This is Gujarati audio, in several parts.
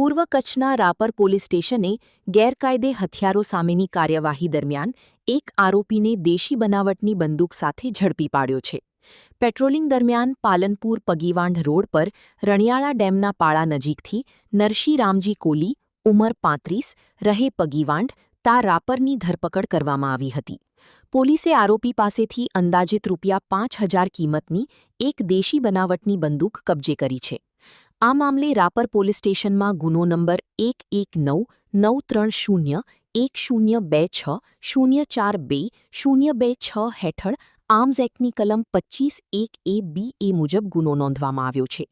પૂર્વ કચ્છના રાપર પોલીસ સ્ટેશને ગેરકાયદે હથિયારો સામેની કાર્યવાહી દરમિયાન એક આરોપીને દેશી બનાવટની બંદૂક સાથે ઝડપી પાડ્યો છે. પેટ્રોલિંગ દરમિયાન પાલનપુર પગીવાંઢ રોડ પર રણિયાળા ડેમના પાળા નજીકથી નરશી રામજી કોલી, ઉંમર 35, રહે પગીવાંઢ, તા રાપરની ધરપકડ કરવામાં આવી હતી. પોલીસે આરોપી પાસેથી અંદાજિત ₹5,000 કિંમતની એક દેશી બનાવટની બંદૂક કબજે કરી છે. આ મામલે રાપર પોલીસ સ્ટેશનમાં ગુનો નંબર 119931026042026 હેઠળ આર્મ્સ એક્ટની કલમ 25(1)(a)(b)(a) મુજબ ગુનો નોંધવામાં આવ્યો છે.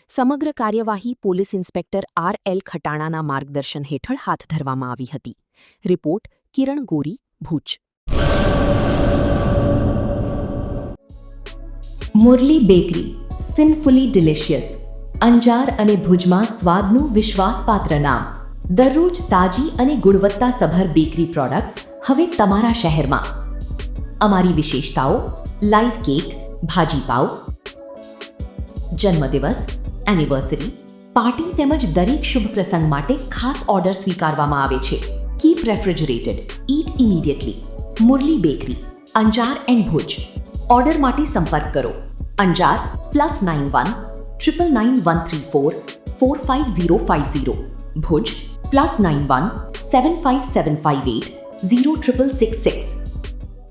સમગ્ર કાર્યવાહી પોલીસ ઇન્સ્પેક્ટર R.L. ખટાણાના માર્ગદર્શન હેઠળ હાથ ધરવામાં આવી હતી. Report Kiran Gori, Bhuj. Murli bakery, sinfully delicious. Anjar અને ભુજમાં સ્વાદનું વિશ્વાસપાત્ર નામ. દરરોજ તાજી અને ગુણવત્તાસભર બેકરી પ્રોડક્ટ્સ હવે તમારા શહેરમાં. અમારી વિશેષતાઓ: લાઈવ કેક, ભાજીપાવ, જન્મદિવસ, એનિવર્સરી, પાર્ટી તેમજ દરેક શુભ પ્રસંગ માટે ખાસ ઓર્ડર સ્વીકારવામાં આવે છે. Keep refrigerated, eat immediately. Murali bakery, Anjar and Bhuj. Order માટે સંપર્ક કરો. અંજાર +91 999 134 45050. ભુજ +91 75758 06666.